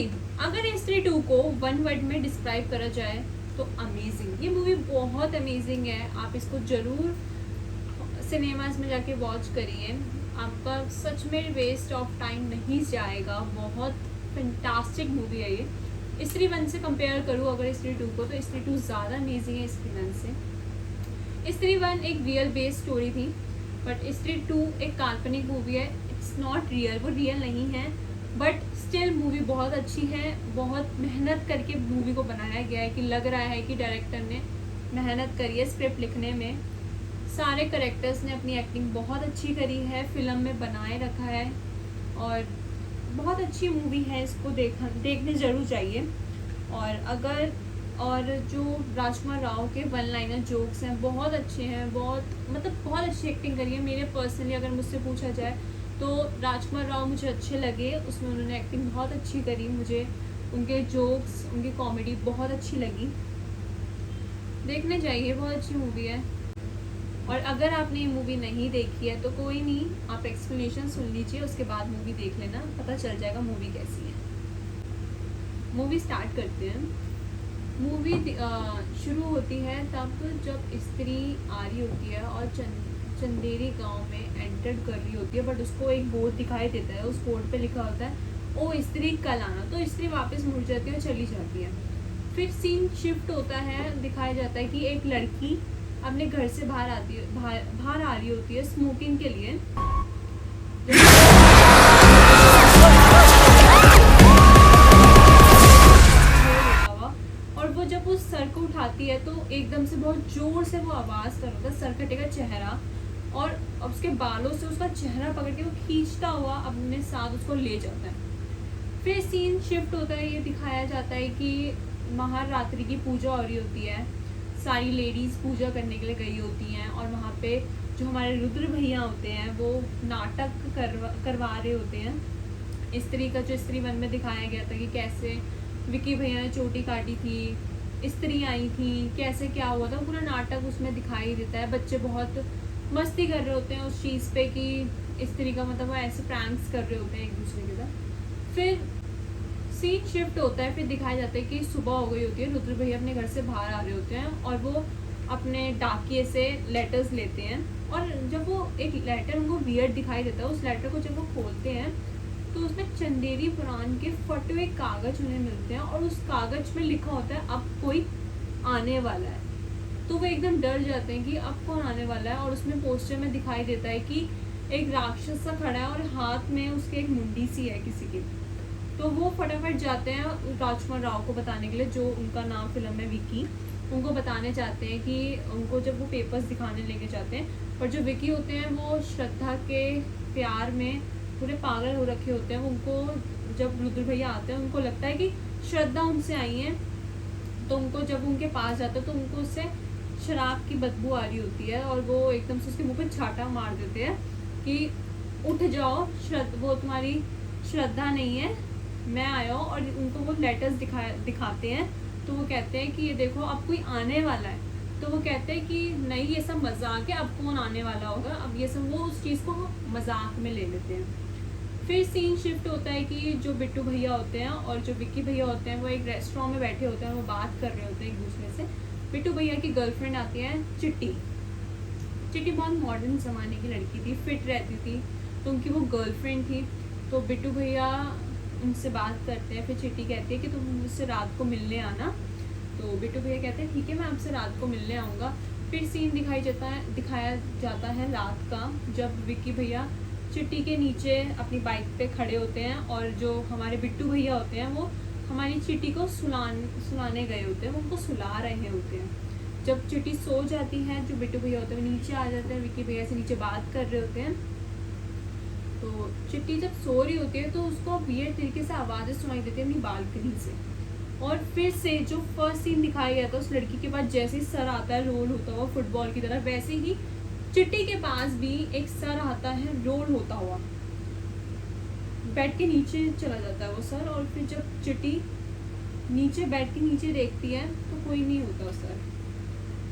स्त्री, अगर स्त्री 2 को वन वर्ड में डिस्क्राइब करा जाए तो अमेजिंग। ये मूवी बहुत अमेजिंग है, आप इसको ज़रूर सिनेमाज में जाके वॉच करिए, आपका सच में वेस्ट ऑफ टाइम नहीं जाएगा। बहुत फैंटास्टिक मूवी है ये। स्त्री 1 से कंपेयर करूँ अगर स्त्री 2 को, तो स्त्री 2 ज़्यादा अमेजिंग है स्त्री 1 से। स्त्री 1 एक रियल बेस्ड स्टोरी थी, बट स्त्री 2 एक काल्पनिक मूवी है। इट्स नॉट रियल, वो रियल नहीं है, बट स्टिल मूवी बहुत अच्छी है। बहुत मेहनत करके मूवी को बनाया गया है कि लग रहा है कि डायरेक्टर ने मेहनत करी है स्क्रिप्ट लिखने में। सारे करेक्टर्स ने अपनी एक्टिंग बहुत अच्छी करी है, फिल्म में बनाए रखा है, और बहुत अच्छी मूवी है। इसको देखने ज़रूर चाहिए। और जो राजकुमार राव के वन लाइनर जोक्स हैं बहुत अच्छे हैं, बहुत अच्छी एक्टिंग करी है। मेरे पर्सनली अगर मुझसे पूछा जाए तो राजकुमार राव मुझे अच्छे लगे, उसमें उन्होंने एक्टिंग बहुत अच्छी करी। मुझे उनके जोक्स, उनकी कॉमेडी बहुत अच्छी लगी। देखने चाहिए, बहुत अच्छी मूवी है। और अगर आपने ये मूवी नहीं देखी है तो कोई नहीं, आप एक्सप्लेनेशन सुन लीजिए, उसके बाद मूवी देख लेना, पता चल जाएगा मूवी कैसी है। मूवी स्टार्ट करते हैं। मूवी शुरू होती है तब जब स्त्री आ रही होती है और चंदेरी गांव में एंटर कर रही होती है, बट उसको एक बोर्ड दिखाई देता है, उस बोर्ड पे लिखा होता है ओ स्त्री कल आना। तो स्त्री वापस मुड़ जाती है और चली जाती है। फिर सीन शिफ्ट होता है, दिखाया जाता है कि एक लड़की अपने घर से बाहर आ रही होती है स्मोकिंग के लिए। और वो जब उस सर को उठाती है तो एकदम से बहुत जोर से वो आवाज़ कर रहा था, सर कटेगा चेहरा, और उसके बालों से उसका चेहरा पकड़ के वो खींचता हुआ अपने साथ उसको ले जाता है। फिर सीन शिफ्ट होता है, ये दिखाया जाता है कि महारात्रि की पूजा हो रही होती है, सारी लेडीज़ पूजा करने के लिए गई होती हैं, और वहाँ पे जो हमारे रुद्र भैया होते हैं वो नाटक करवा रहे होते हैं। स्त्री का जो स्त्री 1 में दिखाया गया था कि कैसे विकी भैया ने चोटी काटी थी, स्त्री आई थी, कैसे क्या हुआ था, पूरा नाटक उसमें दिखाई देता है। बच्चे बहुत मस्ती कर रहे होते हैं उस चीज़ पे कि स्त्री का मतलब वो ऐसे प्रैंक्स कर रहे होते हैं एक दूसरे के साथ। फिर सीन शिफ्ट होता है, फिर दिखाया जाता है कि सुबह हो गई होती है, रुद्र भैया अपने घर से बाहर आ रहे होते हैं और वो अपने डाकिए से लेटर्स लेते हैं, और जब वो एक लेटर उनको वियर्ड दिखाई देता है, उस लेटर को जब वो खोलते हैं तो उसमें चंदेरी पुराण के फटे हुए कागज उन्हें मिलते हैं, और उस कागज में लिखा होता है अब कोई आने वाला है। तो वो एकदम डर जाते हैं कि अब कौन आने वाला है, और उसमें पोस्टर में दिखाई देता है कि एक राक्षस सा खड़ा है और हाथ में उसके एक मुंडी सी है किसी की। तो वो फटाफट जाते हैं राजकुमार राव को बताने के लिए, जो उनका नाम फिल्म में विकी, उनको बताने चाहते हैं कि उनको जब वो पेपर्स दिखाने लेके जाते हैं, पर जो विकी होते हैं वो श्रद्धा के प्यार में पूरे पागल हो रखे होते हैं। उनको जब रुद्र भैया आते हैं उनको लगता है कि श्रद्धा उनसे आई है, तो उनको जब उनके पास जाते हैं तो उनको उससे शराब की बदबू आ रही होती है, और वो एकदम से उसके मुंह पे छाटा मार देते हैं कि उठ जाओ, वो तुम्हारी श्रद्धा नहीं है, मैं आया हूँ। और उनको वो लेटर्स दिखाते हैं, तो वो कहते हैं कि ये देखो अब कोई आने वाला है। तो वो कहते हैं कि नहीं ये सब मजाक है, अब कौन आने वाला होगा, अब ये सब, वो उस चीज़ को मजाक में ले लेते हैं। फिर सीन शिफ्ट होता है कि जो बिट्टू भैया होते हैं और जो विक्की भैया होते हैं वो एक रेस्टोरेंट में बैठे होते हैं, वो बात कर रहे होते हैं एक दूसरे से। बिट्टू भैया की गर्लफ्रेंड आती है चिट्टी। चिट्टी बहुत मॉडर्न ज़माने की लड़की थी, फिट रहती थी, तो उनकी वो गर्लफ्रेंड थी। तो बिट्टू भैया उनसे बात करते हैं, फिर चिट्टी कहती है कि तुम मुझसे रात को मिलने आना। तो बिट्टू भैया कहते हैं ठीक है, मैं आपसे रात को मिलने आऊँगा। फिर सीन दिखाया जाता है रात का, जब विक्की भैया चिट्टी के नीचे अपनी बाइक पे खड़े होते हैं, और जो हमारे बिट्टू भैया होते हैं वो हमारी चिट्टी को सुलाने गए होते हैं, वो उनको सुला रहे होते हैं। जब चिट्टी सो जाती है, जो बिट्टू भैया होते हैं वो नीचे आ जाते हैं, विक्की भैया से नीचे बात कर रहे होते हैं। तो चिट्टी जब सो रही होती है तो उसको वियर्ड तरीके से आवाज़ें सुनाई देती है अपनी बालकनी से। और फिर से जो फर्स्ट सीन दिखाया गया था, उस लड़की के पास जैसे ही सर आता है रोल होता हुआ फुटबॉल की तरह, वैसे ही चिट्टी के पास भी एक सर आता है रोल होता हुआ, बेड के नीचे चला जाता है वो सर। और फिर जब चिट्टी नीचे बेड के नीचे देखती है तो कोई नहीं होता सर,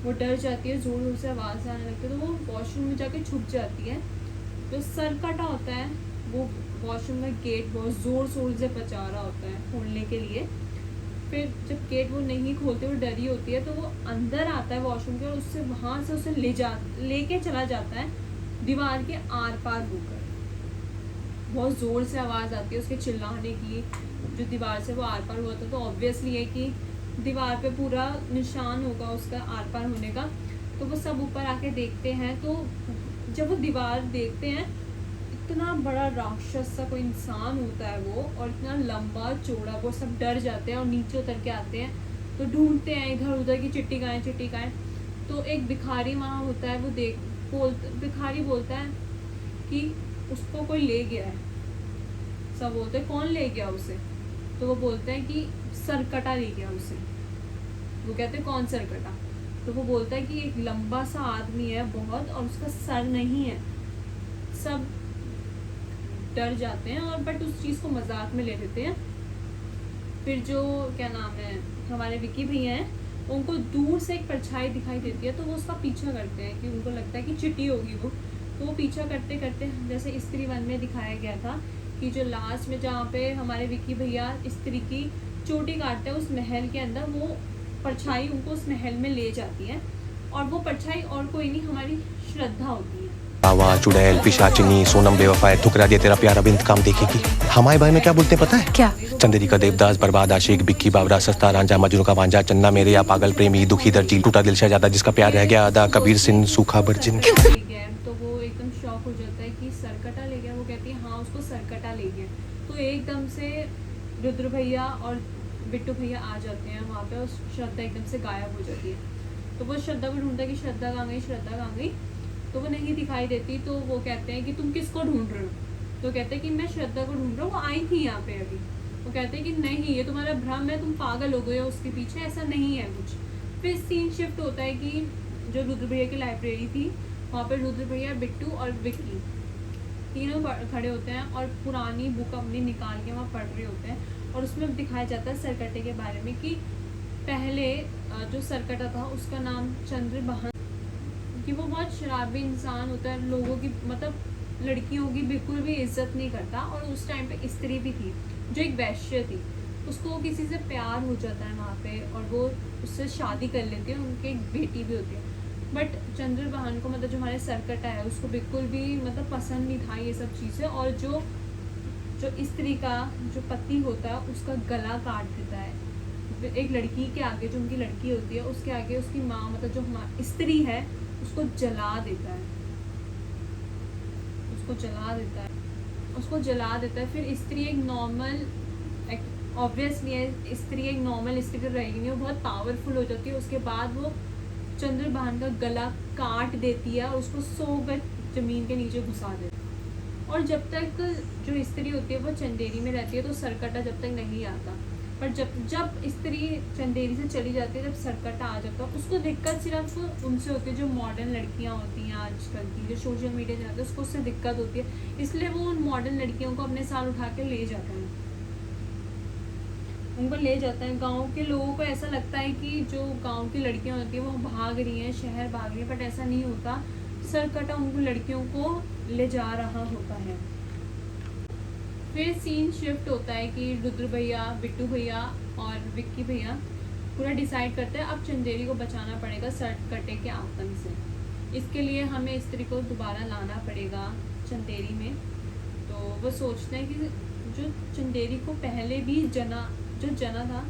वो डर जाती है, जोर से आवाज़ आने लगती है, तो वो वॉशरूम में जाके छुप जाती है। जो सर कटा होता है वो वॉशरूम का गेट बहुत ज़ोर शोर से बजा रहा होता है खोलने के लिए। फिर जब गेट वो नहीं खोलते, वो डरी होती है, तो वो अंदर आता है वॉशरूम के और उससे वहाँ से उसे लेके चला जाता है दीवार के आर पार होकर। बहुत ज़ोर से आवाज़ आती है उसके चिल्लाने की, जो दीवार से वो आर पार हुआ था, तो ऑब्वियसली है कि दीवार पे पूरा निशान होगा उसका आर पार होने का। तो वो सब ऊपर आके देखते हैं, तो जब वो दीवार देखते हैं, इतना बड़ा राक्षस सा कोई इंसान होता है वो, और इतना लंबा चौड़ा, वो सब डर जाते हैं और नीचे उतर के आते हैं। तो ढूंढते हैं इधर उधर की चिट्टी गाय। तो एक भिखारी वहाँ होता है, वो भिखारी बोलता है कि उसको कोई ले गया है। सब बोलते हैं कौन ले गया उसे? तो वो बोलते हैं कि सरकटा ले गया उसे। वो कहते हैं कौन सरकटा? तो वो बोलता है कि एक लंबा सा आदमी है बहुत, और उसका सर नहीं है। सब डर जाते हैं और बट उस चीज़ को मजाक में ले लेते हैं। फिर जो क्या नाम है, हमारे विकी भैया हैं, उनको दूर से एक परछाई दिखाई देती है, तो वो उसका पीछा करते हैं कि उनको लगता है कि चिट्टी होगी वो। तो वो पीछा करते करते, जैसे स्त्री वन में दिखाया गया था कि जो लास्ट में जहाँ पे हमारे विकी भैया स्त्री की चोटी काटते हैं उस महल के अंदर, वो परछाई उनको उस महल में ले जाती है। और वो परछाई और कोई नहीं, हमारी श्रद्धा होती है। आवा चुड़ैल पिशाचिनी सोनम बेवफा है, ठुकरा दिया तेरा प्यारा बिंद काम देखेगी। हमारे बारे में क्या बोलते हैं पता है? क्या? चंदेरी का देवदास, बर्बाद आशिक, बिक्की बावरा, सस्ता रांझा, मजनू का वांझा, चन्ना मेरे या पागल प्रेमी, दुखी दर्जी, टूटा दिल शहजादा, जिसका प्यार रह गया आधा, कबीर सिंह, सूखा बर्जिन। तो वो एकदम शॉक हो जाता है कि सरकटा ले गया। वो कहती है हाँ उसको सरकटा ले गया। तो एकदम से रुद्र भैया और बिट्टू भैया आ जाते हैं वहाँ पे, और श्रद्धा एकदम से गायब हो जाती है। तो वो श्रद्धा को ढूंढता है कि श्रद्धा कहाँ गई। तो वो नहीं दिखाई देती। तो वो कहते हैं कि तुम किसको ढूंढ रहे हो? तो कहते हैं कि मैं श्रद्धा को ढूंढ रहा हूँ, वो आई थी यहाँ पे अभी। वो कहते हैं कि नहीं, ये तुम्हारा भ्रम है, तुम पागल हो गए हो उसके पीछे, ऐसा नहीं है कुछ। फिर सीन शिफ्ट होता है कि जो रुद्र भैया की लाइब्रेरी थी, वहाँ पे रुद्र भैया, बिट्टू और विक्की तीनों खड़े होते हैं और पुरानी बुक अपनी निकाल के वहाँ पढ़ रहे होते हैं। और उसमें दिखाया जाता है सरकटे के बारे में कि पहले जो सरकटा था उसका नाम चंद्रभान, कि वो बहुत शराबी इंसान होता है, लोगों की मतलब लड़कियों की बिल्कुल भी इज्जत नहीं करता। और उस टाइम पे स्त्री भी थी जो एक वैश्य थी, उसको किसी से प्यार हो जाता है वहाँ पे और वो उससे शादी कर लेती है, उनकी एक बेटी भी होती है। बट चंद्रभान को मतलब जो हमारे सरकटा है उसको बिल्कुल भी मतलब पसंद नहीं था ये सब चीज़ें। और जो स्त्री का जो पति होता है उसका गला काट देता है एक लड़की के आगे, जो उनकी लड़की होती है उसके आगे उसकी माँ मतलब जो हमारी स्त्री है उसको जला देता है। फिर स्त्री एक नॉर्मल, ऑब्वियसली है स्त्री एक नॉर्मल स्त्री तो रहेगी नहीं, वो बहुत पावरफुल हो जाती है। उसके बाद वो चंद्रभान का गला काट देती है और उसको 100 गज जमीन के नीचे घुसा देती है। और जब तक जो स्त्री होती है वो चंदेरी में रहती है, तो सरकटा जब तक नहीं आता। पर जब स्त्री चंदेरी से चली जाती है, जब सरकटा आ जाता है, उसको दिक्कत सिर्फ उनसे होती है जो मॉडर्न लड़कियां होती हैं आजकल की, जो सोशल मीडिया चलाते हैं, उसको उससे दिक्कत होती है। इसलिए वो उन मॉडर्न लड़कियों को अपने साथ उठा के ले जाता है, उनको ले जाता है। गांव के लोगों को ऐसा लगता है कि जो गांव की लड़कियां होती हैं वो भाग रही हैं, शहर भाग रही हैं, बट ऐसा नहीं होता। सरकटा उनको लड़कियों को ले जा रहा होता है। फिर सीन शिफ्ट होता है कि रुद्र भैया, बिट्टू भैया और विक्की भैया पूरा डिसाइड करते हैं अब चंदेरी को बचाना पड़ेगा सरकटे के आतंक से। इसके लिए हमें स्त्री को दोबारा लाना पड़ेगा चंदेरी में। तो वो सोचते हैं कि जो चंदेरी को पहले भी जो जना था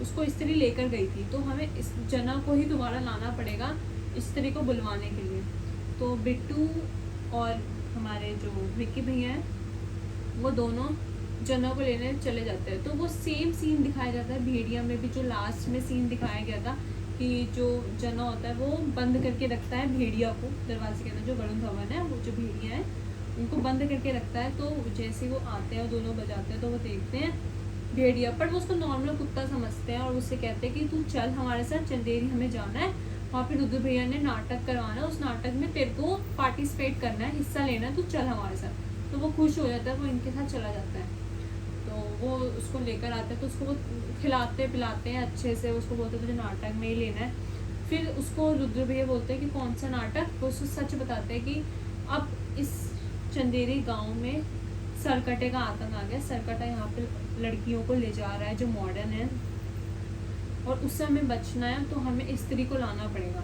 उसको स्त्री लेकर गई थी, तो हमें इस जना को ही दोबारा लाना पड़ेगा स्त्री को बुलवाने के लिए। तो बिट्टू और हमारे जो विक्की भैया हैं वो दोनों जना को लेने चले जाते हैं। तो वो सेम सीन दिखाया जाता है भेड़िया में भी, जो लास्ट में सीन दिखाया गया था कि जो जना होता है वो बंद करके रखता है भेड़िया को दरवाजे के अंदर, जो वरुण धवन है वो जो भेड़िया है उनको बंद करके रखता है। तो जैसे वो आते हैं, वो दोनों बजाते हैं, तो वो देखते हैं भेड़िया, पर वो उसको नॉर्मल कुत्ता समझते हैं और उससे कहते हैं कि तू चल हमारे साथ चंदेरी, हमें जाना है वहाँ पे, रुद्र भैया ने नाटक करवाना है, उस नाटक में तेरे को पार्टिसिपेट करना है, हिस्सा लेना है, तू चल हमारे साथ। तो वो खुश हो जाता है, वो इनके साथ चला जाता है। तो वो उसको लेकर आते हैं, तो उसको वो खिलाते पिलाते हैं अच्छे से, उसको बोलते हैं तुझे नाटक में ही लेना है। फिर उसको रुद्र भैया बोलते हैं कि कौन सा नाटक, वो उसको सच बताते हैं कि अब इस चंदेरी गांव में सरकटे का आतंक आ गया। सरकटा यहाँ पे लड़कियों को ले जा रहा है जो मॉडर्न है, और उससे हमें बचना है, तो हमें स्त्री को लाना पड़ेगा।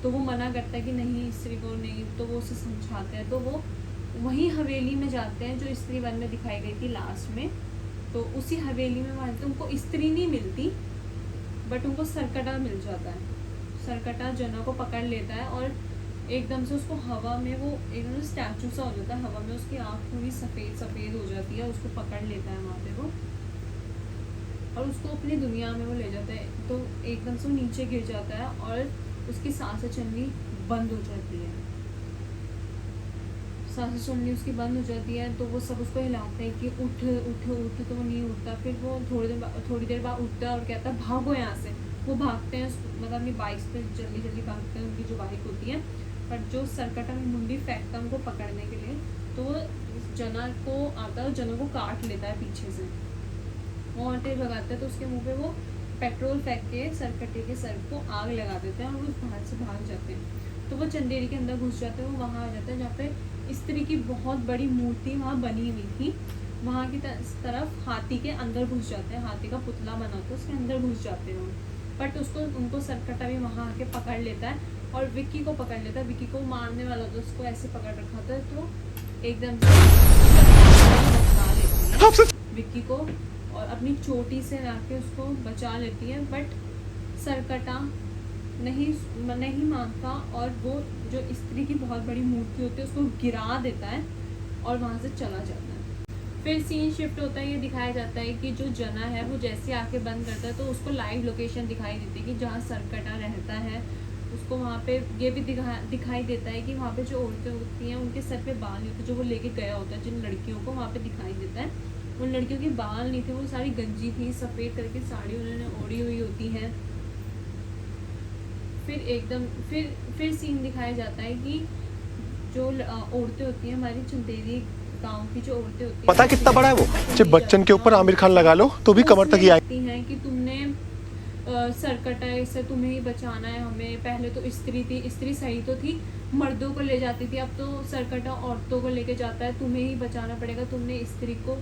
तो वो मना करता है कि नहीं, स्त्री को नहीं, तो वो उसे समझाते हैं। तो वो वही हवेली में जाते हैं जो स्त्री वन में दिखाई गई थी लास्ट में। तो उसी हवेली में वहाँ तो उनको स्त्री नहीं मिलती, बट उनको सरकटा मिल जाता है। सरकटा जना को पकड़ लेता है और एकदम से उसको हवा में, वो एकदम से स्टैचू सा हो जाता है हवा में, उसकी आँख पूरी सफ़ेद सफ़ेद हो जाती है, उसको पकड़ लेता है वहाँ पे वो, और उसको अपनी दुनिया में वो ले जाता है। तो एकदम से वो नीचे गिर जाता है और उसकी सांसें चलनी बंद हो जाती है। सांसें चलनी उसकी बंद हो जाती है, तो वो सब उसको हिलाते हैं कि उठ उठ उठ, तो वो नहीं उठता। फिर वो थोड़ी देर बाद उठता है और कहता है भागो यहाँ से। वो भागते हैं, मतलब अपनी बाइक्स पे जल्दी जल्दी भागते हैं, उनकी जो बाइक होती है। पर जो सरकटा में मुंडी फेंकता है उनको पकड़ने के लिए, तो वो जना को आता है और जना को काट लेता है पीछे से। वो और तेज भगाता है, तो उसके मुंह पे वो पेट्रोल फेंक के सरकटे के सर को आग लगा देते हैं और वो बाहर से भाग जाते हैं। तो वो चंदेरी के अंदर घुस जाते हैं। वो वहाँ आ जाता है जहाँ पे स्त्री की बहुत बड़ी मूर्ति वहाँ बनी हुई थी। वहाँ की तरफ हाथी के अंदर घुस जाते हैं, हाथी का पुतला बना के उसके अंदर घुस जाते हैं। बट उनको सरकटा भी वहाँ आके पकड़ लेता है और विक्की को पकड़ लेता है। विक्की को मारने वाला था, उसको ऐसे पकड़ रखा था, तो एकदम से विक्की को और अपनी चोटी से लाके उसको बचा लेती है। बट सरकटा नहीं मानता और वो जो स्त्री की बहुत बड़ी मूर्ति होती है उसको गिरा देता है और वहाँ से चला जाता है। फिर सीन शिफ्ट होता है, ये दिखाया जाता है कि जो जना है वो जैसे आके बंद करता है तो उसको लाइव लोकेशन दिखाई देती है कि जहाँ सरकटा रहता है। उसको वहाँ पे ये भी दिखाई देता है कि वहाँ पे जो औरतें होती हैं उनके सर पे बाल नहीं होते, जो वो लेके गया होता है जिन लड़कियों को, वहाँ पे दिखाई देता है उन लड़कियों के बाल नहीं थे, वो सारी गंजी थी, सफ़ेद कलर की साड़ी उन्होंने ओढ़ी हुई होती है। फिर सीन दिखाया जाता है कि जो औरतें होती हैं हमारी चंदेरी गांव की, जो औरतें होती हैं, पता कितना बड़ा है वो, जब बच्चन के ऊपर आमिर खान लगा लो तो भी कमर तक ही आए हैं कि तुमने सरकटा से तुम्हें ही बचाना है हमें। पहले तो स्त्री थी, स्त्री सही तो थी, मर्दों को ले जाती थी, अब तो सरकटा औरतों को लेके जाता है, तुम्हें ही बचाना पड़ेगा। तुमने स्त्री को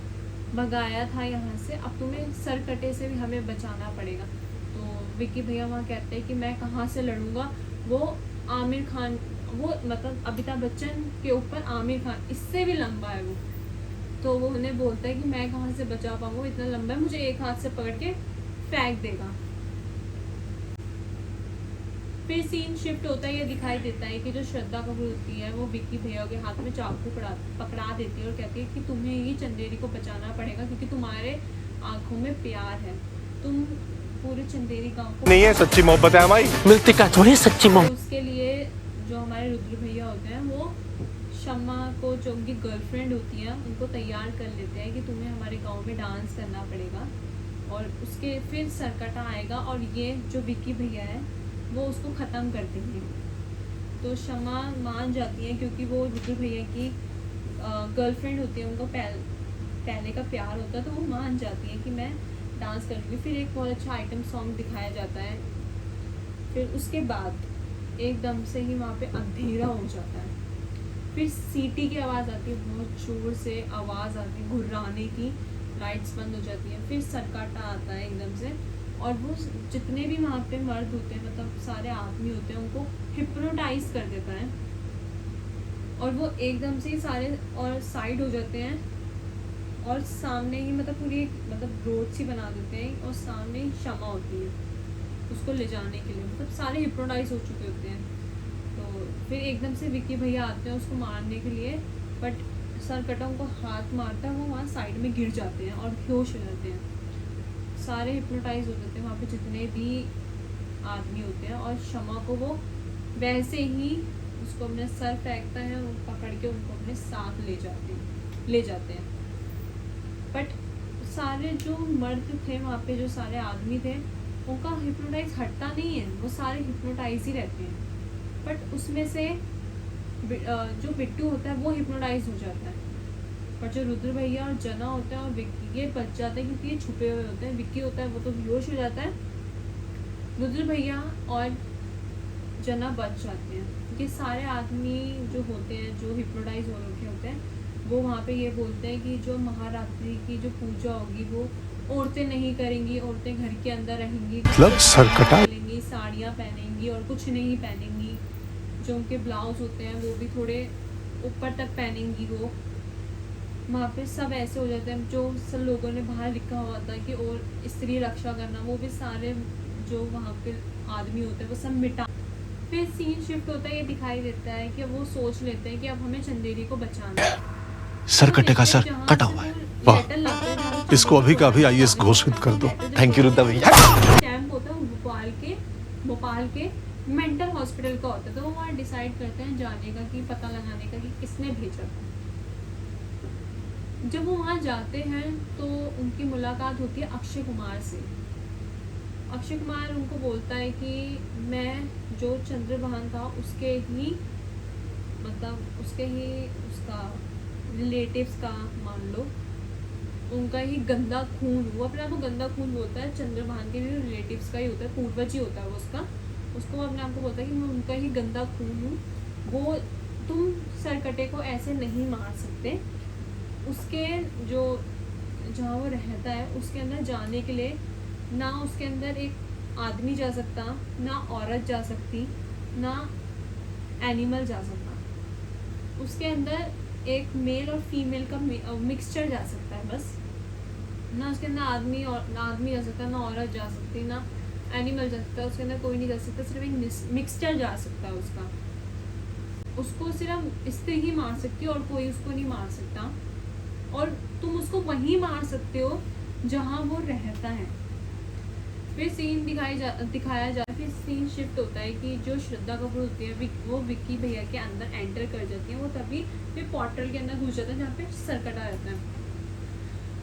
भगाया था यहाँ से, अब तुम्हें सरकटे से भी हमें बचाना पड़ेगा। तो विक्की भैया वहाँ कहते हैं कि मैं कहाँ से लड़ूंगा, वो आमिर खान, वो मतलब अमिताभ बच्चन के ऊपर आमिर खान इससे भी लंबा है वो। तो वो उन्हें बोलता है कि मैं कहाँ से बचा पाऊँगा, इतना लंबा है, मुझे एक हाथ से पकड़ के फेंक देगा। फिर सीन शिफ्ट होता है, ये दिखाई देता है कि जो श्रद्धा कपूर होती है वो विक्की भैया के हाथ में चाकू पकड़ा देती है और कहती है कि तुम्हें ही चंदेरी को बचाना पड़ेगा क्योंकि तुम्हारे आंखों में प्यार है, तुम पूरे चंदेरी गांव को नहीं है सच्ची मोहब्बत है हमारी, मिलती का थोड़ी सच्ची मोहब्बत। उसके लिए जो हमारे रुद्र भैया होते हैं वो शम्मा को, जो उनकी गर्लफ्रेंड होती है, उनको तैयार कर लेते हैं कि तुम्हें हमारे गाँव में डांस करना पड़ेगा। और उसके फिर सरकटा आएगा और ये जो विक्की भैया है वो उसको ख़त्म कर देंगे। तो शम्मा मान जाती है क्योंकि वो रुद्र भैया की गर्लफ्रेंड होती है, उनको पहले का प्यार होता है, तो वो मान जाती है कि मैं डांस करूँगी। फिर एक बहुत अच्छा आइटम सॉन्ग दिखाया जाता है। फिर उसके बाद एकदम से ही वहाँ पे अंधेरा हो जाता है। फिर सीटी की आवाज़ आती है, बहुत ज़ोर से आवाज़ आती है घुर्राने की, लाइट्स बंद हो जाती हैं। फिर सरकटा आता है एकदम से और वो जितने भी वहाँ पे मर्द होते हैं, मतलब सारे आदमी होते हैं, उनको हिप्नोटाइज कर देता है और वो एकदम से ही सारे और साइड हो जाते हैं और सामने ही मतलब पूरी मतलब रोड सी बना देते हैं और सामने ही शमा होती है उसको ले जाने के लिए, मतलब सारे हिप्नोटाइज हो चुके होते हैं। तो फिर एकदम से विक्की भैया आते हैं उसको मारने के लिए, बट सरकटा उनको हाथ मारता है, वो वहाँ साइड में गिर जाते हैं और बेहोश हो जाते हैं। सारे हिप्नोटाइज हो जाते हैं वहाँ पे जितने भी आदमी होते हैं और शमा को वो वैसे ही उसको अपने सर फेंकता है, वो पकड़ के उनको अपने साथ ले जाते हैं। बट सारे जो मर्द थे वहाँ पे, जो सारे आदमी थे, उनका हिप्नोटाइज हटता नहीं है, वो सारे हिप्नोटाइज ही रहते हैं। बट उसमें से जो बिट्टू होता है वो हिप्नोटाइज हो जाता है, पर जो रुद्र भैया और जना होता है और विक्की ये बच जाते हैं क्योंकि ये छुपे हुए होते हैं। विक्की होता है वो तो बेहोश हो जाता है, रुद्र भैया और जना बच जाते हैं। क्योंकि सारे आदमी जो होते हैं, जो हिप्नोटाइज हो रखे होते हैं, वो वहाँ पे ये बोलते हैं कि जो महारात्रि की जो पूजा होगी वो औरतें नहीं करेंगी, औरतें घर के अंदर रहेंगी, मतलब सरकटा पहनेंगी, साड़ियाँ पहनेंगी और कुछ नहीं पहनेंगी। जो उनके ब्लाउज होते हैं वो भी थोड़े ऊपर तक पहनेंगी। वो वहाँ पे सब ऐसे हो जाते हैं, जो सब लोगों ने बाहर लिखा हुआ था कि और स्त्री रक्षा करना, वो भी सारे जो वहाँ पे आदमी होते हैं वो सब मिटा। फिर सीन शिफ्ट होता है, ये दिखाई देता है कि वो सोच लेते हैं कि अब हमें चंदेरी को बचाना है। सरकटे का सर कटा हुआ है। वाह, इसको अभी का अभी IAS घोषित कर दो। थैंक यू रुद्रा भैया। कैंप होता है वो भोपाल के मेंटल हॉस्पिटल का होता है, तो वो वहाँ डिसाइड करते हैं जाने का, कि पता लगाने का कि किसने भेजा था। जब वो वहाँ जाते हैं तो उनकी मुलाकात होती है अक्षय कुमार से। अक्षय कुमार उनको बोलता है कि मैं जो चंद्रभान था उसके ही मतलब उसका रिलेटिव्स का, मान लो उनका ही गंदा खून, वो अपने आप को गंदा खून बोलता है, चंद्रभान के भी रिलेटिव्स का ही होता है, पूर्वज ही होता है वो उसको वो अपने आप को बोलता है कि मैं उनका ही गंदा खून हूँ, वो तुम सरकटे को ऐसे नहीं मार सकते। उसके जो जहाँ वो रहता है उसके अंदर जाने के लिए ना उसके अंदर एक आदमी जा सकता, ना औरत जा सकती, ना एनिमल जा सकता। उसके अंदर एक मेल और फीमेल का मिक्सचर जा सकता है बस। ना उसके अंदर आदमी जा सकता, ना औरत जा सकती, ना एनिमल जा सकता, उसके अंदर कोई नहीं जा सकता, सिर्फ एक मिक्सचर जा सकता है उसका। उसको सिर्फ स्त्री ही मार सकती है और कोई उसको नहीं मार सकता, और तुम उसको वहीं मार सकते हो जहाँ वो रहता है। फिर सीन दिखाया जाता है। फिर सीन शिफ्ट होता है कि जो श्रद्धा कपूर होती है वो विक्की भैया के अंदर एंटर कर जाती है। वो तभी फिर पोर्टल के अंदर घुस जाता है जहाँ पे सरकटा रहता है।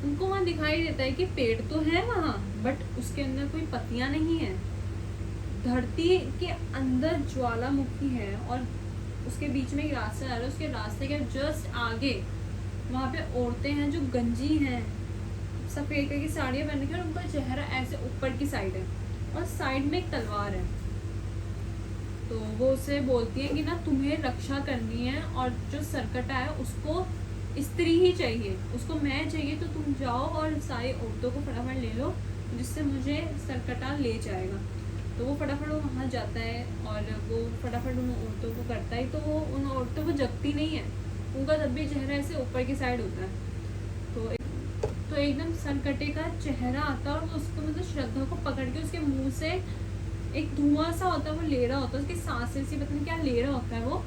उनको वहाँ दिखाई देता है कि पेड़ तो है वहाँ, बट उसके अंदर कोई पत्तियाँ नहीं है। धरती के अंदर ज्वालामुखी है और उसके बीच में एक रास्ता आ रहा है। उसके रास्ते के जस्ट आगे वहाँ पे औरतें हैं जो गंजी हैं, सफेद कलर की साड़ियाँ पहन के, और उनका चेहरा ऐसे ऊपर की साइड है और साइड में एक तलवार है। तो वो उसे बोलती है कि ना तुम्हें रक्षा करनी है, और जो सरकटा है उसको स्त्री ही चाहिए, उसको मैं चाहिए, तो तुम जाओ और सारी औरतों को फटाफट ले लो जिससे मुझे सरकटा ले जाएगा। तो वो फटाफट वो वहाँ जाता है और वो फटाफट उन औरतों को करता है। तो वो उन औरतों को जगती नहीं है, उनका तब भी चेहरा ऐसे ऊपर की साइड होता है। तो एकदम सरकटे का चेहरा आता है और वो उसको मतलब श्रद्धा को पकड़ के उसके मुंह से एक धुआं सा होता है, वो ले रहा होता है, उसकी सांसें से पता नहीं क्या ले रहा होता है वो।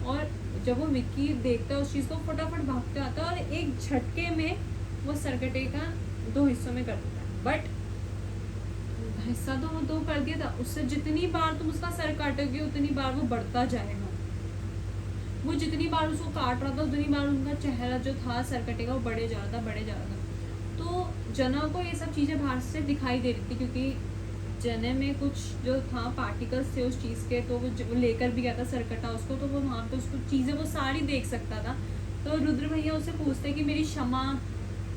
और जब वो विक्की देखता है उस चीज़ को, फटाफट भागते आता है और एक झटके में वो सरकटे का 2 हिस्सों में कर देता है। बट हिस्सा तो वो 2 कर दिया था, उससे जितनी बार तुम उसका सर काटोगे उतनी बार वो बढ़ता जाएगा। वो जितनी बार उसको काट रहा था उतनी बार उनका चेहरा जो था सरकटे का वो बढ़े जा रहा था। तो जना को ये सब चीज़ें बाहर से दिखाई दे रही थी, क्योंकि जने में कुछ जो था पार्टिकल्स थे उस चीज़ के, तो वो लेकर भी गया था सरकटा उसको, तो वो वहाँ पे उसको चीज़ें वो सारी देख सकता था। तो रुद्र भैया उससे पूछते कि मेरी क्षमा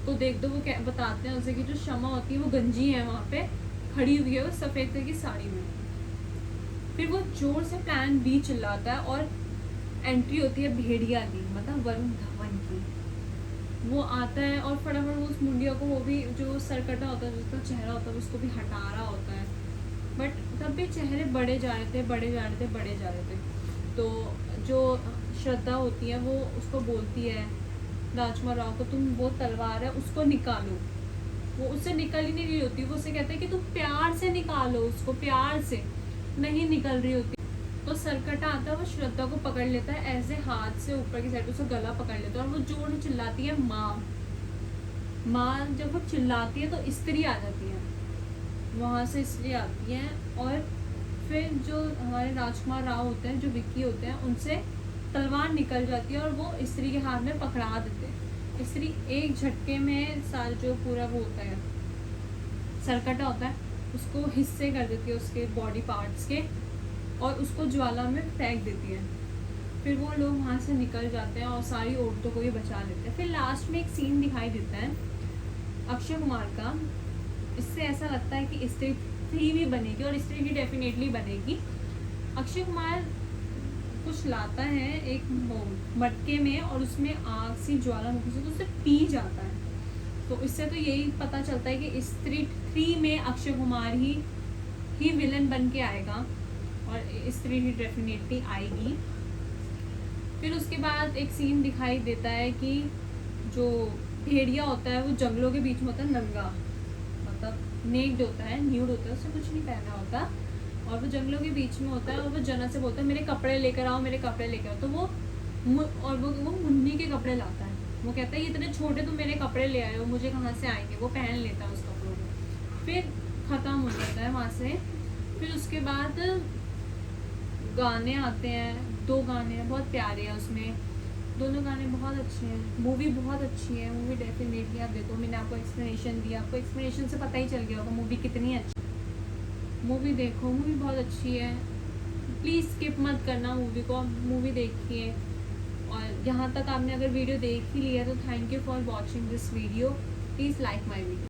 को देख दो। वो बताते हैं उसे कि जो क्षमा होती है वो गंजी है, वहाँ पे खड़ी हुई है वो सफ़ेद कलर की साड़ी में। फिर वो जोर से प्लान बी चिल्लाता है और एंट्री होती है भेड़िया की, मतलब वरुण धवन की। वो आता है और फटाफट वो उस मुंडिया को, वो भी जो सरकटा होता है जिसका चेहरा होता है उसको भी हटा रहा होता है। बट तब भी चेहरे बढ़े जा रहे थे। तो जो श्रद्धा होती है वो उसको बोलती है राजकुमार राव को, तुम वो तलवार है उसको निकालो। वो उससे निकल ही नहीं रही होती, वो उसे कहता है कि तुम प्यार से निकालो उसको, प्यार से नहीं निकल रही होती। तो सरकटा आता है, वो श्रद्धा को पकड़ लेता है ऐसे हाथ से ऊपर की साइड, उसका गला पकड़ लेता है और वो जोर से चिल्लाती है माँ। जब वो चिल्लाती है तो स्त्री आ जाती है, वहाँ से स्त्री आती है और फिर जो हमारे राजकुमार राव होते हैं, जो विक्की होते हैं, उनसे तलवार निकल जाती है और वो स्त्री के हाथ में पकड़ा देते हैं। स्त्री एक झटके में सारा जो पूरा वो होता है सरकटा होता है उसको हिस्से कर देती है उसके बॉडी पार्ट्स के, और उसको ज्वाला में फेंक देती है। फिर वो लोग वहाँ से निकल जाते हैं और सारी औरतों को भी बचा लेते हैं। फिर लास्ट में एक सीन दिखाई देता है अक्षय कुमार का। इससे ऐसा लगता है कि स्त्री भी बनेगी और स्त्री भी डेफिनेटली बनेगी। अक्षय कुमार कुछ लाता है एक मटके में और उसमें आग सी ज्वालामुखी से तो उसे पी जाता है। तो इससे तो यही पता चलता है कि स्त्री 3 में अक्षय कुमार ही विलन बन के आएगा और स्त्री ही डेफिनेटली आएगी। फिर उसके बाद एक सीन दिखाई देता है कि जो भेड़िया होता है वो जंगलों के बीच में होता है, नंगा, मतलब नेक्ड होता है, न्यूड होता है, उसने कुछ नहीं पहना होता और वो जंगलों के बीच में होता है और वो जना से बोलता है मेरे कपड़े लेकर आओ, मेरे कपड़े लेकर आओ। तो वो मुन्नी के कपड़े लाता है। वो कहता है ये इतने छोटे तुम मेरे कपड़े ले आए हो, मुझे कहाँ से आएंगे। वो पहन लेता है उस कपड़ों को, फिर ख़त्म हो जाता है वहाँ से। फिर उसके बाद गाने आते हैं, 2 गाने हैं, बहुत प्यारे हैं उसमें, दोनों गाने बहुत अच्छे हैं। मूवी बहुत अच्छी है, मूवी डेफिनेटली आप देखो। मैंने आपको एक्सप्लेनेशन दिया, आपको एक्सप्लेनेशन से पता ही चल गया होगा मूवी कितनी अच्छी। मूवी देखो, मूवी बहुत अच्छी है, प्लीज़ स्किप मत करना मूवी को, मूवी देखिए। और यहाँ तक आपने अगर वीडियो देख ही लिया तो thank you for watching this video, please like my video.